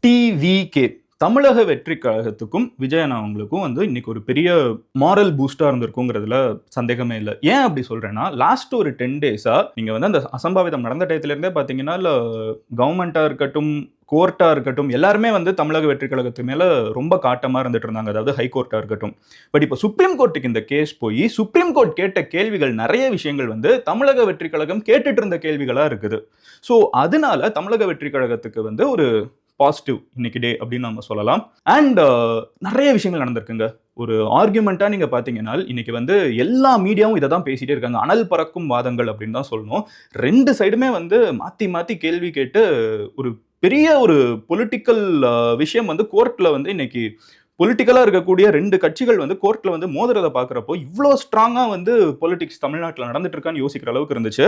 TVK தமிழக வெற்றி கழகத்துக்கும் விஜயன் அவங்களுக்கும் இன்னைக்கு ஒரு பெரிய மாரல் பூஸ்டா இருந்திருக்குங்கிறதுல சந்தேகமே இல்லை. ஏன் அப்படி சொல்றேன்னா, லாஸ்ட் ஒரு 10 டேஸா நீங்க அந்த அசம்பாவிதம் நடந்த டயத்துல இருந்தே பாத்தீங்கன்னா, கவர்மெண்டா இருக்கட்டும், கோர்ட்டா இருக்கட்டும், எல்லாருமே தமிழக வெற்றி கழகத்து மேல ரொம்ப காட்டமா இருந்துட்டு இருந்தாங்க. அதாவது ஹைகோர்ட்டா இருக்கட்டும். பட் இப்போ சுப்ரீம் கோர்ட்டுக்கு இந்த கேஸ் போய் சுப்ரீம் கோர்ட் கேட்ட கேள்விகள், நிறைய விஷயங்கள் தமிழக வெற்றி கழகம் கேட்டுட்டு இருந்த கேள்விகளா இருக்குது. ஸோ அதனால தமிழக வெற்றி கழகத்துக்கு ஒரு பாசிட்டிவ் இன்னைக்கு டே அப்படின்னு நம்ம சொல்லலாம். அண்ட் நிறைய விஷயங்கள் நடந்திருக்குங்க. ஒரு ஆர்குமெண்டா நீங்க பாத்தீங்கன்னா, இன்னைக்கு எல்லா மீடியாவும் இதை தான் பேசிட்டே இருக்காங்க. அனல் பறக்கும் வாதங்கள் அப்படின்னு தான் சொல்லணும். ரெண்டு சைடுமே மாத்தி மாத்தி கேள்வி கேட்டு ஒரு பெரிய ஒரு பொலிட்டிக்கல் விஷயம் கோர்ட்ல இன்னைக்கு பொலிட்டிக்கலா இருக்கக்கூடிய ரெண்டு கட்சிகள் கோர்ட்ல மோதுறதை பாக்குறப்போ இவ்வளோ ஸ்ட்ராங்கா பொலிட்டிக்ஸ் தமிழ்நாட்டில் நடந்துட்டு இருக்கான்னு யோசிக்கிற அளவுக்கு இருந்துச்சு.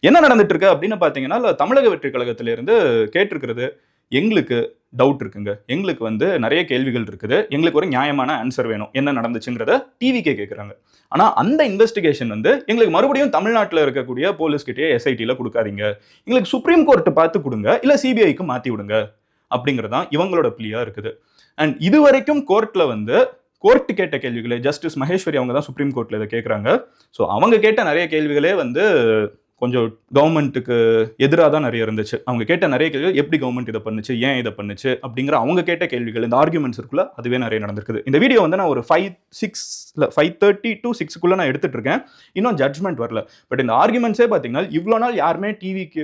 என்ன நடந்துட்டு இருக்கு அப்படின்னு பாத்தீங்கன்னா, தமிழக வெற்றி கழகத்திலிருந்து கேட்டிருக்கிறது, எங்களுக்கு டவுட் இருக்குங்க, எங்களுக்கு நிறைய கேள்விகள் இருக்குது, எங்களுக்கு ஒரு நியாயமான ஆன்சர் வேணும், என்ன நடந்துச்சுங்கிறத டிவிக்கே கேட்குறாங்க. ஆனால் அந்த இன்வெஸ்டிகேஷன் எங்களுக்கு மறுபடியும் தமிழ்நாட்டில் இருக்கக்கூடிய போலீஸ்கிட்டே எஸ்ஐடியில் கொடுக்காதீங்க, எங்களுக்கு சுப்ரீம் கோர்ட்டு பார்த்து கொடுங்க, இல்லை சிபிஐக்கு மாற்றி விடுங்க அப்படிங்கிறதான் இவங்களோட பிளியா இருக்குது. அண்ட் இது வரைக்கும் கோர்ட்டில் கோர்ட்டு கேட்ட கேள்விகளே, ஜஸ்டிஸ் மகேஸ்வரி அவங்க தான் சுப்ரீம் கோர்ட்டில் இதை கேட்குறாங்க. ஸோ அவங்க கேட்ட நிறைய கேள்விகளே கொஞ்சம் கவர்மெண்ட்டுக்கு எதிராக தான் நிறைய இருந்துச்சு. அவங்க கேட்ட நிறைய கேள்விகள், எப்படி கவர்மெண்ட் இதை பண்ணுச்சு, ஏன் இதை பண்ணுச்சு அப்படிங்கிற அவங்க கேட்ட கேள்விகள், இந்த ஆர்குமெண்ட்ஸ் இருக்குல்ல, அதுவே நிறைய நடந்திருக்குது. இந்த வீடியோ நான் ஒரு 5:30 to 6 நான் எடுத்துட்டு இருக்கேன். இன்னும் ஜட்ஜ்மெண்ட் வரல. பட் இந்த ஆர்குமெண்ட்ஸே பார்த்தீங்கன்னா, இவ்வளோ நாள் யாருமே டிவிக்கு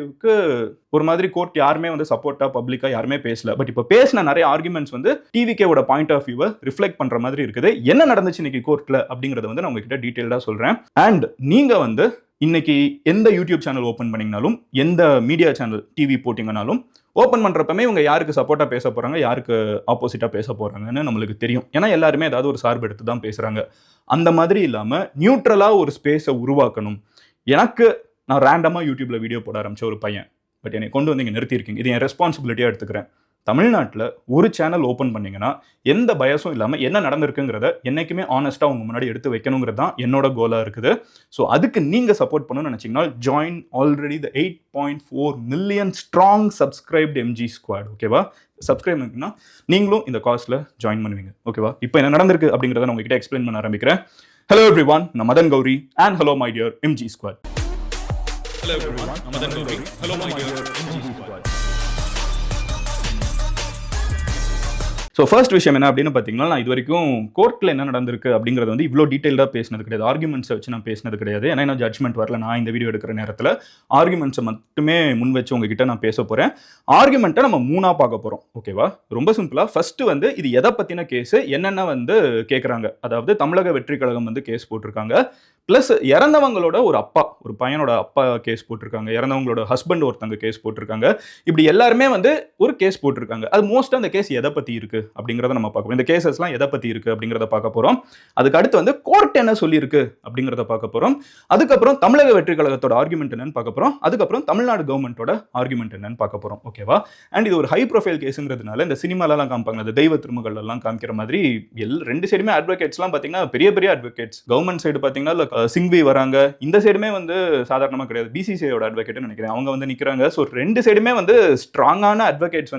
ஒரு மாதிரி கோர்ட் யாருமே சப்போர்ட்டா பப்ளிக்கா யாருமே பேசல. பட் இப்போ பேசின நிறைய ஆர்குமெண்ட்ஸ் டிவிக்கேவோட பாயிண்ட் ஆஃப் வியூவை ரிஃப்ளெக்ட் பண்ற மாதிரி இருக்குது. என்ன நடந்துச்சு இன்னைக்கு கோர்ட்ல அப்படிங்கறத நான் உங்ககிட்ட டீடைல்டா சொல்றேன். அண்ட் நீங்க இன்னைக்கு எந்த யூடியூப் சேனல் ஓப்பன் பண்ணீங்கனாலும், எந்த மீடியா சேனல் டிவி போட்டிங்கனாலும், ஓப்பன் பண்றப்பமே இவங்க யாருக்கு சப்போர்ட்டா பேச போறாங்க, யாருக்கு ஆப்போசிட்டா பேச போறாங்கன்னு நம்மளுக்கு தெரியும். ஏன்னா எல்லாருமே ஏதாவது ஒரு சார்பு எடுத்து தான் பேசுறாங்க. அந்த மாதிரி இல்லாம நியூட்ரலா ஒரு ஸ்பேஸை உருவாக்கணும். நான் ரேண்டமா யூடியூப்ல வீடியோ போட ஆரம்பிச்ச ஒரு பையன், பட் என்னை கொண்டு இங்கே நிறுத்தியிருக்கீங்க. இது என் ரெஸ்பான்சிபிலிட்டியா எடுத்துக்கிறேன். தமிழ்நாட்டில் ஒரு சேனல் ஓப்பன் பண்ணீங்கன்னா எந்த பயசும் இல்லாமல் என்ன நடந்திருக்குங்கிறத என்னைக்குமே ஆனஸ்டா உங்க முன்னாடி எடுத்து வைக்கணுங்கிறது தான் என்னோட கோலா இருக்குது. ஸோ அதுக்கு நீங்க சப்போர்ட் பண்ணணும்னு நினைச்சீங்கன்னா, ஜாயின் ஆல்ரெடி த 8.4 million strong subscribed MG squad. ஓகேவா? சப்ஸ்கிரைப் பண்ணிங்கன்னா நீங்களும் இந்த காஸ்ட்ல ஜாயின் பண்ணுவீங்க. ஓகேவா? இப்போ என்ன நடந்திருக்கு அப்படிங்கிறத நான் உங்ககிட்ட எக்ஸ்பிளைன் பண்ண ஆரம்பிக்கிறேன். ஹலோ எவ்ரிவான், நான் Madan Gauri and hello my dear MG squad. Hello everyone, I'm Madan Gauri. Hello my dear MG Squad. So first விஷயம் என்ன அப்படின்னு பார்த்தீங்கன்னா, நான் இது வரைக்கும் கோர்ட்டில் என்ன நடந்திருக்கு அப்படிங்கிறது இவ்வளோ டீட்டெயிலாக பேசினது கிடையாது. ஆர்குமெண்ட்ஸை வச்சு நான் பேசினது கிடையாது. ஏன்னா நான் ஜட்ஜ்மெண்ட் வரல. நான் இந்த வீடியோ எடுக்கிற நேரத்தில் ஆர்குமெண்ட்ஸை மட்டுமே முன் வச்சு உங்ககிட்ட நான் பேச போகிறேன். ஆர்குமெண்ட்டை நம்ம 3ஆக பார்க்க போகிறோம். ஓகேவா? ரொம்ப சிம்பிளாக ஃபர்ஸ்ட் இது எதை பற்றின கேஸு, என்னென்ன கேட்குறாங்க. அதாவது தமிழக வெற்றி கழகம் கேஸ் போட்டிருக்காங்க. ப்ளஸ் இறந்தவங்களோட ஒரு அப்பா, ஒரு பையனோட அப்பா கேஸ் போட்டிருக்காங்க. இறந்தவங்களோட ஹஸ்பண்ட் ஒருத்தங்க கேஸ் போட்டிருக்காங்க. இப்படி எல்லாருமே ஒரு கேஸ் போட்டிருக்காங்க. அது மோஸ்ட்டாக அந்த கேஸ் எதை பற்றி இருக்கு அப்படிங்கிறத நம்ம பார்க்க போறோம். இந்த கேசஸ்லாம் எதை பற்றி இருக்கு அப்படிங்கிறத பார்க்க போறோம். அதுக்கு அடுத்து கோர்ட் என்ன சொல்லியிருக்கு அப்படிங்கிறத பார்க்க போறோம். அதுக்கப்புறம் தமிழக வெற்றி கழகத்தோட ஆர்குமெண்ட் என்னன்னு பார்க்க போறோம். அதுக்கப்புறம் தமிழ்நாடு கவர்மெண்டோட ஆர்குமெண்ட் என்னன்னு பார்க்க போறோம். ஓகேவா? அண்ட் இது ஒரு ஹை ப்ரொஃபைல் கேஸுங்கிறதுனால இந்த சினிமாலலாம் காமிப்பாங்க, அந்த தெய்வ திருமகள் எல்லாம் காமிக்கிற மாதிரி ரெண்டு சைடுமே அட்வொகேட்ஸ்லாம் பார்த்தீங்கன்னா பெரிய பெரிய அட்வொகேட்ஸ். கவர்மெண்ட் சைடு பார்த்தீங்கன்னா சிங்வி வராங்க, இந்த சைடுமே சாதாரணமாக கிடையாது, பிசிசிஐயோட அட்வொகேட்னு நினைக்கிறேன், அவங்க நிற்கிறாங்க. ஸோ ரெண்டு சைடுமே ஸ்ட்ராங்கான அட்வொகேட்ஸ்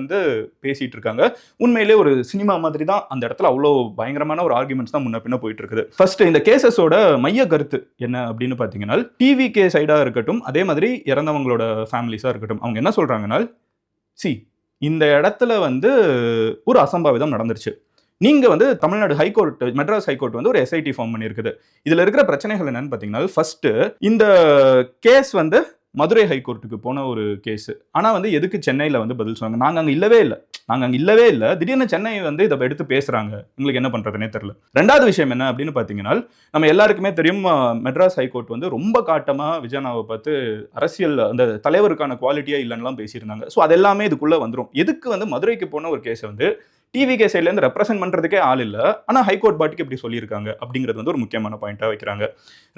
பேசிட்டு இருக்காங்க. உண்மையிலே ஒரு சினிமா மாதிரி தான் அந்த இடத்துல அவ்வளோ பயங்கரமான ஒரு ஆர்குமெண்ட்ஸ் தான் முன்ன பின்ன போயிட்டு இருக்குது. ஃபர்ஸ்ட் இந்த கேசஸோட மைய கருத்து என்ன அப்படின்னு பார்த்தீங்கன்னா, டிவிகே சைடா இருக்கட்டும், அதே மாதிரி இறந்தவங்களோட ஃபேமிலிஸா இருக்கட்டும், அவங்க என்ன சொல்றாங்கன்னா, இந்த இடத்துல ஒரு அசம்பாவிதம் நடந்துருச்சு. நீங்க தமிழ்நாடு ஹைகோர்ட், மெட்ராஸ் ஹைகோர்ட் ஒரு எஸ்ஐடி ஃபார்ம் பண்ணியிருக்குது. இதுல இருக்கிற பிரச்சனைகள் என்னன்னு பார்த்தீங்கன்னா, ஃபர்ஸ்ட் இந்த கேஸ் மதுரை ஹைகோர்ட்டுக்கு போன ஒரு கேஸ். ஆனால் எதுக்கு சென்னையில் பதில் சொன்னாங்க, நாங்கள் அங்கே இல்லவே இல்லை, திடீர்னு சென்னை இதை எடுத்து பேசுகிறாங்க, எங்களுக்கு என்ன பண்ணுறதுனே தெரியல. ரெண்டாவது விஷயம் என்ன அப்படின்னு பார்த்தீங்கன்னா, நம்ம எல்லாருக்குமே தெரியும், மெட்ராஸ் ஹைகோர்ட் ரொம்ப காட்டமாக விஜயனாவை பார்த்து அரசியல் அந்த தலைவருக்கான குவாலிட்டியாக இல்லைன்னுலாம் பேசியிருந்தாங்க. ஸோ அதெல்லாமே இதுக்குள்ளே வந்துடும். எதுக்கு மதுரைக்கு போன ஒரு கேஸை டிவிகே சைட்ல இருந்து ரெப்ரசென்ட் பண்றதுக்கே ஆள் இல்ல. ஆனா ஹைகோர்ட் பாட்டுக்கு இப்படி சொல்லியிருக்காங்க அப்படிங்கிறது வந்து ஒரு முக்கியமான பாயிண்டா வைக்கிறாங்க.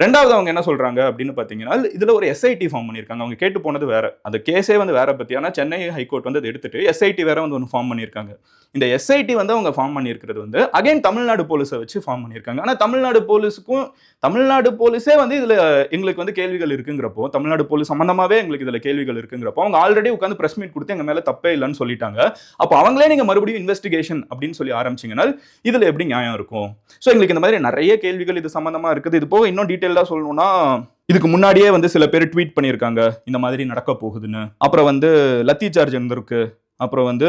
ரெண்டாவது அவங்க என்ன சொல்றாங்க அப்படின்னு பாத்தீங்கன்னா, இதுல ஒரு எஸ்ஐடி ஃபார்ம் பண்ணியிருக்காங்க. அவங்க கேட்டு போனது வேற, அந்த கேஸே வந்து வேற பத்தி. ஆனா சென்னை ஹைகோர்ட் வந்து அதை எடுத்துட்டு எஸ்ஐடி வேற வந்து ஒன்று ஃபார்ம் பண்ணியிருக்காங்க. இந்த எஸ்ஐடி வந்து அவங்க ஃபார்ம் பண்ணியிருக்கிறது வந்து அகைன் தமிழ்நாடு போலீஸை வச்சு ஃபார்ம் பண்ணியிருக்காங்க. ஆனா தமிழ்நாடு போலீஸே வந்து இதுல எங்களுக்கு வந்து கேள்விகள் இருக்குங்கிறப்போ, தமிழ்நாடு போலீஸ் சம்பந்தமாவே எங்களுக்கு இதுல கேள்விகள் இருக்குங்கிறப்போ, அவங்க ஆல்ரெடி உட்காந்து பிரஸ் மீட் கொடுத்து எங்க மேல தப்பே இல்லைன்னு சொல்லிட்டாங்க. அப்போ அவங்களே நீங்க மறுபடியும் இன்வெஸ்டிகேஷன் அப்படின்னு சொல்லி ஆரம்பிச்சீங்கன்னா இதுல எப்படி நியாயம் இருக்கும்? ஸோ எங்களுக்கு இந்த மாதிரி நிறைய கேள்விகள் இது சம்பந்தமா இருக்குது. இது போக இன்னும் டீட்டெயிலா சொல்லணும்னா, இதுக்கு முன்னாடியே வந்து சில பேர் ட்வீட் பண்ணியிருக்காங்க இந்த மாதிரி நடக்க போகுதுன்னு. அப்புறம் வந்து லத்தி சார்ஜ் இருந்திருக்கு. அப்புறம் வந்து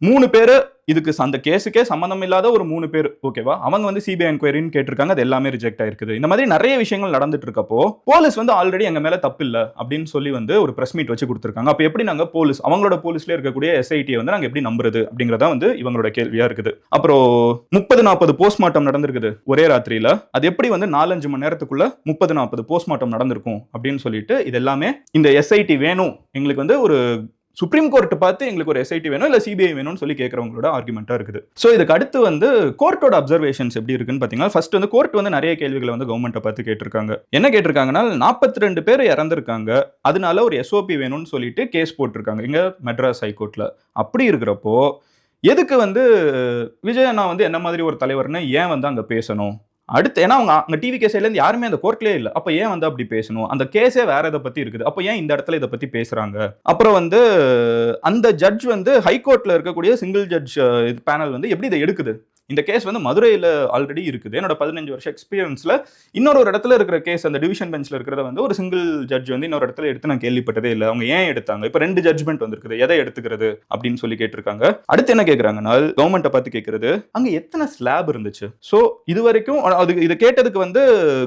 3 பேரு இதுக்கு அந்த கேஸுக்கே சம்பந்தம் இல்லாத ஒரு 3 பேர், ஓகேவா, அவங்க வந்து சிபிஐ என்கொயரின்னு கேட்டிருக்காங்க. அது எல்லாமே ரிஜெக்ட் ஆயிருக்குது. இந்த மாதிரி நிறைய விஷயங்கள் நடந்துட்டு இருக்கப்போ போலீஸ் வந்து ஆல்ரெடி எங்க மேல தப்பு இல்ல அப்படின்னு சொல்லி வந்து ஒரு பிரஸ் மீட் வச்சு கொடுத்திருக்காங்க. அப்ப எப்படி நாங்க அவங்களோட போலீஸ்ல இருக்கக்கூடிய எஸ்ஐடி வந்து நாங்க எப்படி நம்புறது அப்படிங்கறதா வந்து இவங்களோட கேள்வியா இருக்குது. அப்புறம் 30-40 போஸ்ட்மார்ட்டம் நடந்திருக்குது ஒரே ராத்திரியில. அது எப்படி வந்து 4-5 மணி நேரத்துக்குள்ள 30-40 போஸ்ட்மார்ட்டம் நடந்திருக்கும் அப்படின்னு சொல்லிட்டு இது எல்லாமே இந்த எஸ்ஐடி வேணும் எங்களுக்கு வந்து ஒரு சுப்ரீம் கோர்ட் பார்த்து எங்களுக்கு ஒரு எஸ்ஐடி வேணும் இல்ல சிபிஐ வேணும்னு சொல்லி கேட்கறவங்களோட ஆர்குமெண்டா இருக்குது. சோ இதுக்கு அடுத்து வந்து கோர்ட்டோட அப்சர்வேஷன்ஸ் எப்படி இருக்குன்னு பாத்தீங்கன்னா, ஃபர்ஸ்ட் வந்து கோர்ட் வந்து நிறைய கேள்விகளை வந்து கவர்மெண்ட்டை பார்த்து கேட்டிருக்காங்க. என்ன கேட்டிருக்காங்கன்னா, 42 பேர் இறந்திருக்காங்க, அதனால ஒரு எஸ்ஓபி வேணும்னு சொல்லிட்டு கேஸ் போட்டிருக்காங்க இங்க மெட்ராஸ் ஹைகோர்ட்ல. அப்படி இருக்கிறப்போ எதுக்கு வந்து விஜய் அண்ணா வந்து என்ன மாதிரி ஒரு தலைவர்னு ஏன் வந்து அங்க பேசணும்? அடுத்து ஏன்னா அவங்க டிவி சைட்ல இருந்து யாருமே அந்த கோர்ட்லயே இல்ல. அப்ப ஏன் வந்து அப்படி பேசணும்? அந்த கேஸே வேற இதை பத்தி இருக்குது. அப்ப ஏன் இந்த இடத்துல இதை பத்தி பேசுறாங்க? அப்புறம் வந்து அந்த ஜட்ஜ் வந்து ஹைகோர்ட்ல இருக்கக்கூடிய சிங்கிள் ஜட்ஜ் பேனல் வந்து எப்படி இதை எடுக்குது? இந்த கேஸ் வந்து மதுரையில் ஆல்ரெடி இருக்குது. என்னோட 15 வருஷ எக்ஸ்பீரியன்ஸ்ல இன்னொரு இடத்துல இருக்கிற கேஸ் அந்த டிவிஷன் பெஞ்ச்ல இருக்கிறத வந்து ஒரு சிங்கிள் ஜட்ஜ் வந்து இன்னொரு இடத்துல எடுத்து நான் கேள்விப்பட்டதே இல்லை. அவங்க ஏன் எடுத்தாங்க? இப்ப 2 ஜட்ஜ்மெண்ட் வந்திருக்குது, எதை எடுத்துக்கிறது அப்படின்னு சொல்லி கேட்டிருக்காங்க. அடுத்து என்ன கேட்கறாங்கன்னா, கவர்மெண்ட்டை பார்த்து கேட்கறது, அங்க எத்தனை ஸ்லாப் இருந்துச்சு? சோ இது வரைக்கும் இது கேட்டதுக்கு வந்து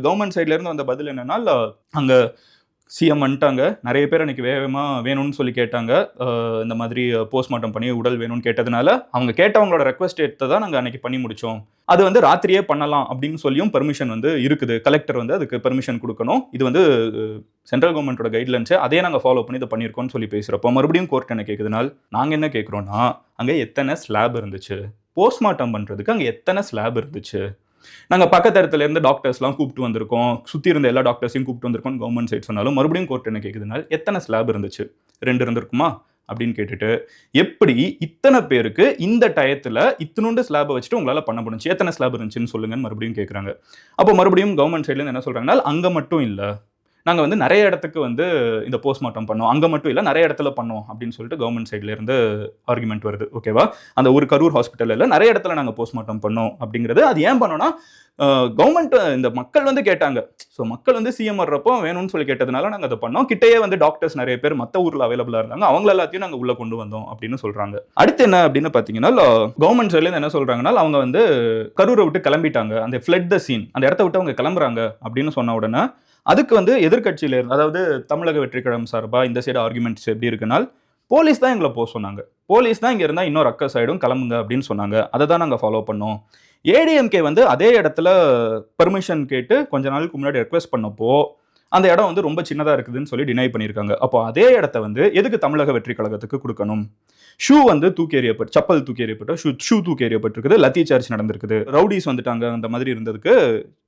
கவர்மெண்ட் சைட்ல இருந்து வந்த பதில் என்னன்னா, அங்க சிஎம் வந்துட்டாங்க, நிறைய பேர் அன்னைக்கு வேணும்னு சொல்லி கேட்டாங்க. இந்த மாதிரி போஸ்ட்மார்ட்டம் பண்ணி உடல் வேணும்னு கேட்டதுனால அவங்க கேட்டவங்களோட ரெக்வஸ்ட் எடுத்து தான் நாங்கள் அன்னைக்கு பண்ணி முடிச்சோம். அது வந்து ராத்திரியே பண்ணலாம் அப்படின்னு சொல்லியும் பெர்மிஷன் வந்து இருக்குது. கலெக்டர் வந்து அதுக்கு பெர்மிஷன் கொடுக்கணும். இது வந்து சென்ட்ரல் கவர்மெண்ட்டோட கைட்லைன்ஸ், அதே நாங்கள் ஃபாலோ பண்ணி இதை பண்ணியிருக்கோம்னு சொல்லி பேசுகிறப்போ மறுபடியும் கோர்ட் என்ன கேட்குதுனால், நாங்கள் என்ன கேட்குறோன்னா, அங்கே எத்தனை ஸ்லாப் இருந்துச்சு? போஸ்ட்மார்ட்டம் பண்ணுறதுக்கு அங்கே எத்தனை ஸ்லாப் இருந்துச்சு? நாங்கள் பக்கத்து இடத்துல இருந்து டாக்டர்ஸ்லாம் கூப்பிட்டு வந்திருக்கோம், சுற்றி இருந்த எல்லா டாக்டர்ஸையும் கூப்பிட்டு வந்திருக்கோம் கவர்மெண்ட் சைட் சொன்னாலும் மறுபடியும் கோர்ட் என்ன கேட்குதுனால், எத்தனை ஸ்லாப் இருந்துச்சு? 2 இருந்திருக்குமா அப்படின்னு கேட்டுட்டு, எப்படி இத்தனை பேருக்கு இந்த டயத்தில் இத்தனோண்டு ஸ்லாபை வச்சுட்டு உங்களால் பண்ண முடிஞ்சு? எத்தனை ஸ்லாப் இருந்துச்சுன்னு சொல்லுங்கன்னு மறுபடியும் கேட்குறாங்க. அப்போ மறுபடியும் கவர்மெண்ட் சைட்லேருந்து என்ன சொல்கிறாங்கன்னா, அங்கே மட்டும் இல்லை, நாங்கள் வந்து நிறைய இடத்துக்கு வந்து இந்த போஸ்ட்மார்ட்டம் பண்ணோம், அங்கே மட்டும் இல்லை நிறைய இடத்துல பண்ணோம் அப்படின்னு சொல்லிட்டு கவர்மெண்ட் சைட்லேருந்து ஆர்குமெண்ட் வருது. ஓகேவா, அந்த ஒரு கரூர் ஹாஸ்பிட்டலில் நிறைய இடத்துல நாங்கள் போஸ்ட்மார்ட்டம் பண்ணோம் அப்படிங்கிறது. அது ஏன் பண்ணோம்னா, கவர்மெண்ட் இந்த மக்கள் வந்து கேட்டாங்க. ஸோ மக்கள் வந்து சிஎம் வர்றப்போ வேணும்னு சொல்லி கேட்டதுனால நாங்கள் அதை பண்ணோம். கிட்டேயே வந்து டாக்டர்ஸ் நிறைய பேர் மற்ற ஊரில் அவைலபிளாக இருந்தாங்க, அவங்க எல்லாத்தையும் நாங்கள் உள்ளே கொண்டு வந்தோம் அப்படின்னு சொல்கிறாங்க. அடுத்து என்ன அப்படின்னு பார்த்தீங்கன்னா, கவர்மெண்ட் சைட்லேருந்து என்ன சொல்கிறாங்கன்னா, அவங்க வந்து கரூரை விட்டு கிளம்பிட்டாங்க, அந்த ஃப்ளட் த சீன், அந்த இடத்த விட்டு அவங்க கிளம்புறாங்க அப்படின்னு சொன்ன உடனே அதுக்கு வந்து எதிர்கட்சியில இருந்து, அதாவது தமிழக வெற்றி கழகம் சார்பா இந்த சைடு ஆர்குமெண்ட்ஸ் எப்படி இருக்குன்னா, போலீஸ் தான் எங்களை போக சொன்னாங்க, போலீஸ் தான் இங்கே இருந்தால் இன்னொரு அக்கா சைடும் கிளம்புங்க அப்படின்னு சொன்னாங்க, அதை தான் நாங்கள் ஃபாலோ பண்ணோம். ஏடிஎம்கே வந்து அதே இடத்துல பெர்மிஷன் கேட்டு கொஞ்ச நாளுக்கு முன்னாடி ரெக்வெஸ்ட் பண்ணப்போ அந்த இடம் வந்து ரொம்ப சின்னதாக இருக்குதுன்னு சொல்லி டினை பண்ணியிருக்காங்க. அப்போ அதே இடத்த வந்து எதுக்கு தமிழக வெற்றி கழகத்துக்கு கொடுக்கணும்? ஷூ வந்து தூக்கி எறியப்பட்டு, சப்பல் தூக்கி எறியப்பட்டு, ஷூ தூக்கி எறியப்பட்டிருக்குது, லத்தி சார்ஜ் நடந்திருக்குது, ரவுடிஸ் வந்துட்டாங்க, அந்த மாதிரி இருந்ததுக்கு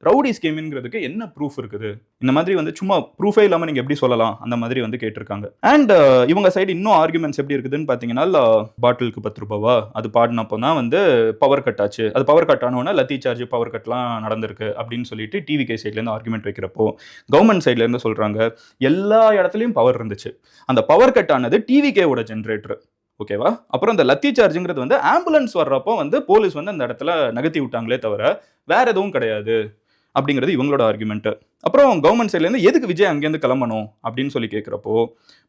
ரவுடிஸ் கேமிங்கிறதுக்கு என்ன ப்ரூஃப் இருக்குது? இந்த மாதிரி வந்து சும்மா ப்ரூஃபே இல்லாமல் நீங்கள் எப்படி சொல்லலாம்? அந்த மாதிரி வந்து கேட்டிருக்காங்க. அண்ட் இவங்க சைடு இன்னும் ஆர்குமெண்ட்ஸ் எப்படி இருக்குதுன்னு பார்த்தீங்கன்னா, பாட்டிலுக்கு 10 ரூபாவா அது பாடினப்போ தான் வந்து பவர் கட் ஆச்சு, அது பவர் கட் ஆனோன்னா லத்தி சார்ஜ் பவர் கட்லாம் நடந்திருக்கு அப்படின்னு சொல்லிட்டு டிவிகே சைட்லேருந்து ஆர்குமெண்ட் வைக்கிறப்போ கவர்மெண்ட் சைட்லேருந்து சொல்கிறாங்க, எல்லா இடத்துலையும் பவர் இருந்துச்சு, அந்த பவர் கட் ஆனது டிவிகேவோட ஜென்ரேட்டர். ஓகேவா, அப்புறம் இந்த லத்தி சார்ஜுங்கிறது வந்து ஆம்புலன்ஸ் வர்றப்போ வந்து போலீஸ் வந்து அந்த இடத்துல நகர்த்தி விட்டாங்களே தவிர வேற எதுவும் கிடையாது அப்படிங்கிறது இவங்களோட ஆர்குமெண்ட். அப்புறம் கவர்மெண்ட் சைட்லேருந்து எதுக்கு விஜய் அங்கேருந்து கிளம்பணும் அப்படின்னு சொல்லி கேட்குறப்போ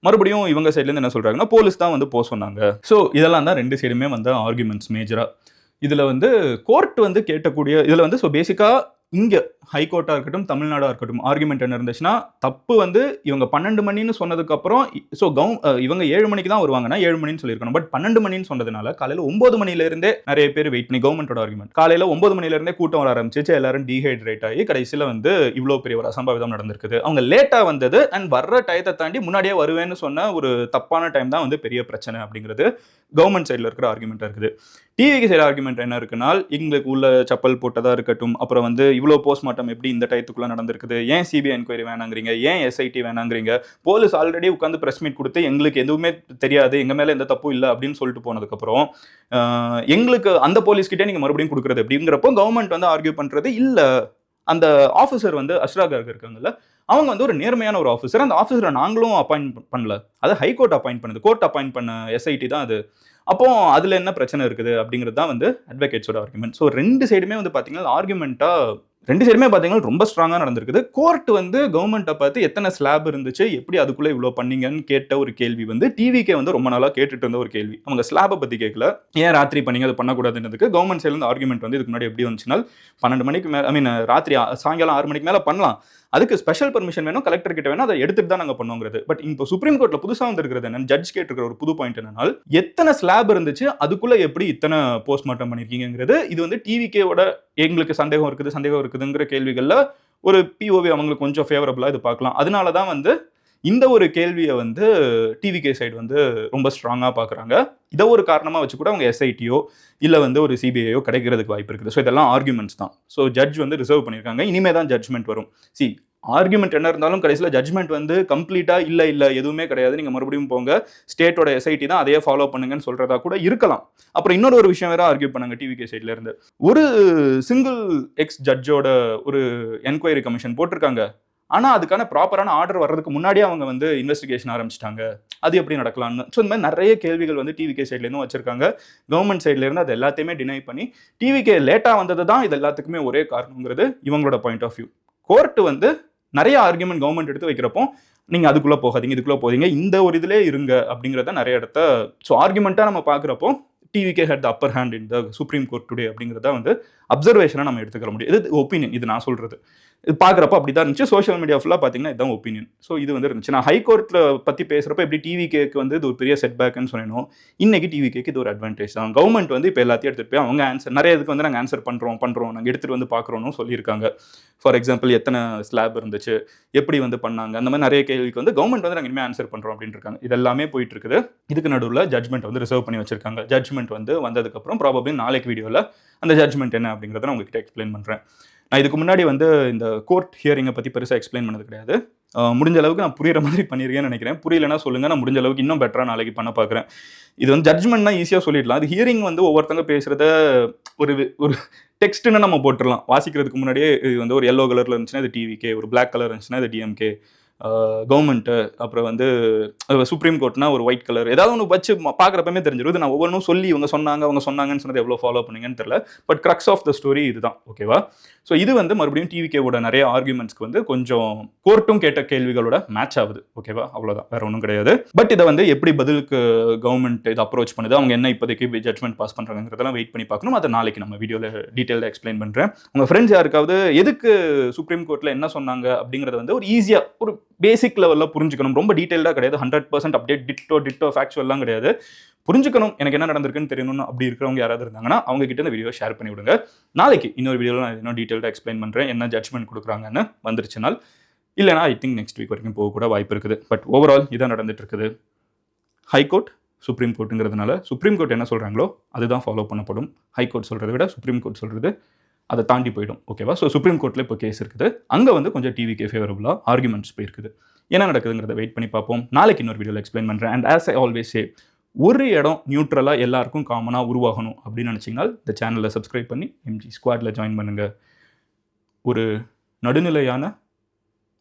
மறுபடியும் இவங்க சைட்லேருந்து என்ன சொல்கிறாங்கன்னா, போலீஸ் தான் வந்து போக சொன்னாங்க. ஸோ இதெல்லாம் தான் 2 சைடுமே வந்து ஆர்குமெண்ட்ஸ் மேஜராக. இதில் வந்து கோர்ட் வந்து கேட்கக்கூடிய இதில் வந்து ஸோ பேசிக்காக இங்கே ஹைகோர்ட்டாக இருக்கட்டும், தமிழ்நாடாக இருக்கட்டும், ஆர்குமெண்ட் என்ன இருந்துச்சுன்னா, தப்பு வந்து இவங்க 12 மணின்னு சொன்னதுக்கப்புறம், ஸோ இவங்க 7 மணிக்கு தான் வருவாங்கன்னா 7 மணின்னு சொல்லியிருக்கணும். பட் 12 மணின்னு சொன்னதுனால காலையில் 9 மணிலேருந்தே நிறைய பேர் வெயிட் பண்ணி, கவர்மெண்டோட ஆர்குமெண்ட் காலையில் 9 மணிலேருந்தே கூட்டம் வர ஆரம்பிச்சிச்சு, எல்லாரும் டீஹைட்ரேட் ஆகி கடைசியில் வந்து இவ்வளோ பெரிய ஒரு அசம்பாவிதம் நடந்திருக்குது. அவங்க லேட்டாக வந்தது அண்ட் வர்ற டயத்தை தாண்டி முன்னாடியே வருவேன்னு சொன்ன ஒரு தப்பான டைம் தான் வந்து பெரிய பிரச்சனை அப்படிங்கிறது கவர்மெண்ட் சைடில் இருக்கிற ஆர்குமெண்ட்டாக இருக்குது. டிவிக்கு சைடு ஆர்குமெண்ட் என்ன இருக்குன்னா, எங்களுக்கு உள்ள செப்பல் போட்டதா இருக்கட்டும், அப்புறம் வந்து இவ்வளோ போஸ்ட்மார்ட்டம் எப்படி இந்த டயத்துக்குள்ள நடந்திருக்குது, ஏன் சிபிஐ என்கொயரி வேணாங்கிறீங்க, ஏன் எஸ்ஐடி வேணாங்கிறீங்க, போலீஸ் ஆல்ரெடி உட்காந்து பிரஸ் மீட் கொடுத்து எங்களுக்கு எதுவுமே தெரியாது, எங்க மேல எந்த தப்பும் இல்லை அப்படின்னு சொல்லிட்டு போனதுக்கப்புறம் எங்களுக்கு அந்த போலீஸ்கிட்டே நீங்க மறுபடியும் கொடுக்குறது அப்படிங்கிறப்போ கவர்மெண்ட் வந்து ஆர்கியூ பண்றது இல்ல. அந்த ஆஃபீஸர் வந்து அஷ்ரா கார்க் இருக்காங்கல்ல, அவங்க வந்து ஒரு நேர்மையான ஒரு ஆஃபீஸர். அந்த ஆஃபீஸரை நாங்களும் அப்பாயிண்ட் பண்ணல, அது ஹைகோர்ட் அப்பாயிண்ட் பண்ணுது, கோர்ட் அப்பாயிண்ட் பண்ண எஸ்ஐடி தான் அது. அப்போ அதுல என்ன பிரச்சனை இருக்குது அப்படிங்கிறது தான் வந்து அட்வொகேட்ஸோட ஆர்குமெண்ட். ஸோ ரெண்டு சைடுமே வந்து பார்த்தீங்கன்னா ஆர்குமெண்ட்டா ரெண்டு சைடுமே பார்த்தீங்கன்னா ரொம்ப ஸ்ட்ராங்காக நடந்திருக்குது. கோர்ட் வந்து கவர்மெண்ட்டை பார்த்து எத்தனை ஸ்லாப் இருந்துச்சு, எப்படி அதுக்குள்ளே இவ்வளோ பண்ணீங்கன்னு கேட்ட ஒரு கேள்வி வந்து டிவிக்கே வந்து ரொம்ப நாளாக கேட்டுட்டு இருந்த ஒரு கேள்வி. அவங்க ஸ்லாபை பற்றி கேட்கல, ஏன் ராத்திரி பண்ணீங்க, அது பண்ணக்கூடாதுன்றதுக்கு கவர்மெண்ட் சைட்லேருந்து ஆர்குமெண்ட் வந்து இதுக்கு முன்னாடி எப்படி வந்துச்சுன்னா 12 மணிக்கு மேலே, ஐ மீன் ராத்திரி சாயங்காலம் 6 மணிக்கு மேலே பண்ணலாம், அதுக்கு ஸ்பெஷல் பர்மிஷன் வேணும், கலெக்டர் கிட்ட வேணும், அதை எடுத்துட்டு தான் நாங்கள் பண்ணுவோங்கிறது. பட் இப்போ சுப்ரீம் கோர்ட்ல புதுசாக வந்திருக்கிறது என்னன்னு ஜட்ஜ் கேட்டிருக்கிற ஒரு புது பாயிண்ட் என்னன்னா, எத்தனை ஸ்லாப் இருந்துச்சு, அதுக்குள்ள எப்படி இத்தனை போஸ்ட்மார்ட்டம் பண்ணிருக்கீங்கிறது. இது வந்து டிவிக்கேவோட எங்களுக்கு சந்தேகம் இருக்குதுங்கிற கேள்விகள்ல ஒரு பிஓவி அவங்களுக்கு கொஞ்சம் ஃபேவரபிளா இது பார்க்கலாம். அதனால தான் வந்து இந்த ஒரு கேள்வியை வந்து டிவிகே சைடு வந்து ரொம்ப ஸ்ட்ராங்காக பார்க்குறாங்க. இதை ஒரு காரணமாக வச்சு கூட அவங்க எஸ்ஐடியோ இல்லை வந்து ஒரு சிபிஐயோ கிடைக்கிறதுக்கு வாய்ப்பு இருக்குது. ஸோ இதெல்லாம் ஆர்குமெண்ட்ஸ் தான். ஸோ ஜட்ஜ் வந்து ரிசர்வ் பண்ணியிருக்காங்க, இனிமே தான் ஜட்ஜ்மெண்ட் வரும். ஆர்குமெண்ட் என்ன இருந்தாலும் கடைசியில் ஜட்ஜ்மெண்ட் வந்து கம்ப்ளீட்டாக இல்லை எதுவுமே கிடையாது, நீங்கள் மறுபடியும் போங்க, ஸ்டேட்டோட எஸ்ஐடி தான் அதையே ஃபாலோ பண்ணுங்கன்னு சொல்கிறதா கூட இருக்கலாம். அப்புறம் இன்னொரு ஒரு விஷயம் வேற ஆர்கியூ பண்ணாங்க டிவிகே சைட்ல இருந்து. ஒரு சிங்கிள் எக்ஸ் ஜட்ஜோட ஒரு என்கொயரி கமிஷன் போட்டிருக்காங்க, ஆனால் அதுக்கான ப்ராப்பரான ஆர்டர் வர்றதுக்கு முன்னாடியே அவங்க வந்து இன்வெஸ்டிகேஷன் ஆரம்பிச்சிட்டாங்க. அது எப்படி நடக்கலாம்னு. ஸோ இந்த மாதிரி நிறைய கேள்விகள் வந்து டிவிகே சைட்லேருந்து வச்சிருக்காங்க. கவர்மெண்ட் சைட்லேருந்து அது எல்லாத்தையுமே டினை பண்ணி டிவிகே லேட்டாக வந்தது தான் இது எல்லாத்துக்குமே ஒரே காரணங்கிறது இவங்களோட பாயிண்ட் ஆஃப் வியூ. கோர்ட்டு வந்து நிறைய ஆர்குமெண்ட் கவர்மெண்ட் எடுத்து வைக்கிறப்போ நீங்கள் அதுக்குள்ளே போகாதீங்க, இதுக்குள்ளே போதீங்க, இந்த ஒரு இதிலே இருங்க அப்படிங்கிறத நிறைய இடத்த ஸோ ஆர்குமெண்ட்டாக நம்ம பார்க்குறப்போ TVK had the upper hand in the supreme court today அப்படிங்கிறத வந்து அப்சர்வேஷனாக நம்ம எடுத்துக்க முடியும். இது ஒப்பீனியன், இது நான் சொல்கிறது. இது பார்க்குறப்ப அப்படி தான் இருந்துச்சு. சோஷியல் மீடியா ஃபுல்லாக பார்த்தீங்கன்னா இதுதான் ஒப்பீனியன். ஸோ இது வந்து இருந்துச்சு. நான் ஹைகோர்ட்டில் பற்றி பேசுகிறப்ப எப்படி டிவிகேக்கு வந்து இது ஒரு பெரிய செட்பேக்னு சொன்னேனோ, இன்னைக்கு டிவிகேக்கு இது ஒரு அட்வான்டேஜ் தான். கவர்மெண்ட் வந்து இப்போ எல்லாத்தையும் எடுத்துகிட்டு போய் அவங்க ஆன்சர் நிறைய இதுக்கு வந்து நாங்கள் ஆன்சர் பண்ணுறோம், நாங்கள் எடுத்துகிட்டு வந்து பார்க்குறோன்னு சொல்லியிருக்காங்க. ஃபார் எக்ஸாம்பிள் எத்தனை ஸ்லாப் இருந்துச்சு, எப்படி வந்து பண்ணாங்க, அந்த மாதிரி நிறைய கேள்விக்கு வந்து கவர்மெண்ட் வந்து நாங்கள் இனிமேல் ஆன்சர் பண்ணுறோம் அப்படின்னு இருக்காங்க. இது எல்லாமே போயிட்டு இருக்குது. இதுக்கு நடுவில் ஜட்மெண்ட் வந்து ரிசர்வ் பண்ணி வச்சிருக்காங்க. ஜட்மெண்ட் வந்து வந்ததுக்கப்புறம் ப்ராபப்ளி நாளைக்கு வீடியோவில் அந்த ஜட்மெண்ட் என்ன அப்படிங்கிறத நான் உங்ககிட்ட எக்ஸ்பிளைன் பண்ணுறேன். நான் இதுக்கு முன்னாடி வந்து இந்த கோர்ட் ஹியரிங்கை பற்றி பெருசாக எக்ஸ்பிளைன் பண்ணது கிடையாது. முடிஞ்ச அளவுக்கு நான் புரியுற மாதிரி பண்ணியிருக்கேன்னு நினைக்கிறேன். புரியலன்னா சொல்லுங்கள், நான் முடிஞ்ச அளவுக்கு இன்னும் பெட்டராக நாளைக்கு பண்ண பார்க்குறேன். இது வந்து ஜட்ஜ்மெண்ட்னா ஈஸியாக சொல்லிடலாம். அது ஹியரிங் வந்து ஒவ்வொருத்தங்க பேசுகிறத ஒரு டெக்ஸ்ட்டுன்னு நம்ம போட்டுடலாம். வாசிக்கிறதுக்கு முன்னாடியே இது வந்து ஒரு எல்லோ கலரில் இருந்துச்சுன்னா இது டிவிகே, ஒரு பிளாக் கலர் இருந்துச்சுன்னா இது டிஎம்கே, கவர்மெண்ட்டு, அப்புறம் வந்து சுப்ரீம் கோர்ட்னா ஒரு ஒயிட் கலர், ஏதாவது ஒன்று வச்சு பார்க்குறப்பமே தெரிஞ்சிடும். நான் ஒவ்வொன்றும் சொல்லி இவங்க சொன்னாங்கன்னு சொன்னது எவ்வளோ ஃபாலோ பண்ணீங்கன்னு தெரியல. But crux of the story இதுதான். ஓகேவா? ஸோ இது வந்து மறுபடியும் டிவிகேவோட நிறைய ஆர்குமெண்ட்ஸ்க்கு வந்து கொஞ்சம் கோர்ட்டும் கேட்ட கேள்விகளோட மேட்ச் ஆகுது. ஓகேவா? அவ்வளோதான், வேற ஒன்றும் கிடையாது. பட் இதை வந்து எப்படி பதிலுக்கு கவர்மெண்ட் இதை அப்ரோச் பண்ணுது, அவங்க என்ன இப்போதைக்கு ஜட்மெண்ட் பாஸ் பண்ணுறாங்கிறதெல்லாம் வெயிட் பண்ணி பார்க்கணும். அதை நாளைக்கு நம்ம வீடியோவில் டீட்டெயிலாக எக்ஸ்பிளைன் பண்ணுறேன். உங்கள் ஃப்ரெண்ட்ஸ் யாருக்காவது எதுக்கு சுப்ரீம் கோர்ட்டில் என்ன சொன்னாங்க அப்படிங்கிறத வந்து ஒரு ஈஸியாக ஒரு பேசிக் லெவலில் புரிஞ்சுக்கணும். ரொம்ப டீட்டெயிலாக கிடையாது, 100% அப்டேட் டிட்டோ ஃபேக்சுவல்லாம் கிடையாது. புரிஞ்சுக்கணும், எனக்கு என்ன நடந்திருக்குன்னு தெரியணும்னு அப்படி இருக்கிறவங்க யாராவது இருந்தாங்கன்னா அவங்க கிட்ட இந்த வீடியோ ஷேர் பண்ணி விடுங்க. நாளைக்கு இன்னொரு வீடியோவில் நான் இன்னும் டீட்டெயிலாக எக்ஸ்பிளைன் பண்ணுறேன் என்ன ஜட்மெண்ட் கொடுக்குறாங்கன்னு வந்துருச்சுனால். இல்லைனா ஐ திங்க் நெக்ஸ்ட் வீக் வரைக்கும் போக கூட வாய்ப்பு இருக்குது. பட் ஓவரால் இதான் நடந்துட்டு இருக்குது. ஹைகோர்ட் சுப்ரீம் கோர்ட்டுங்கிறதுனால சுப்ரீம் கோர்ட் என்ன சொல்கிறாங்களோ அதுதான் ஃபாலோ பண்ணப்படும். ஹைகோர்ட் சொல்கிறத விட சுப்ரீம் கோர்ட் சொல்கிறது அதை தாண்டி போயிடும். ஓகேவா? ஸோ சுப்ரீம் கோர்ட்டில் இப்போ கேஸ் இருக்குது, அங்கே வந்து கொஞ்சம் டிவிகே ஃபேவரபுளாக ஆர்குமெண்ட்ஸ் போயிருக்குது. என்ன நடக்குதுங்கிறத வெயிட் பண்ணி பார்ப்போம். நாளைக்கு இன்னொரு வீடியோவில் எக்ஸ்பிளைன் பண்ணுறேன். And as I always say, ஒரு இடம் நியூட்ரலாக எல்லாருக்கும் காமனாக உருவாகணும் அப்படின்னு நினச்சிங்கன்னா இந்த சேனலை சப்ஸ்கிரைப் பண்ணி எம்ஜி ஸ்குவாடில் ஜாயின் பண்ணுங்கள். ஒரு நடுநிலையான,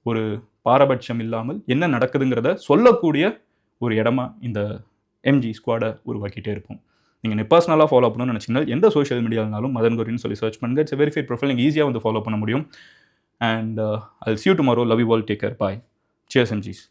ஒரு பாரபட்சம் இல்லாமல் என்ன நடக்குதுங்கிறத சொல்லக்கூடிய ஒரு இடமா இந்த எம்ஜி ஸ்குவாடை உருவாக்கிட்டே இருப்போம். நீங்கள் பர்சனலாக ஃபாலோ பண்ணணும்னு நினச்சிங்கன்னா எந்த சோஷியல் மீடியாவினாலும் மதன் கோரின்னு சொல்லி சர்ச் பண்ணுங்கள். இட்ஸ் வெரிஃபைட் ப்ரொஃபைல், நீங்கள் ஈஸியாக வந்து ஃபாலோ பண்ண முடியும். And I'll see you tomorrow. Love you all. Take care. Bye. Cheers MGs.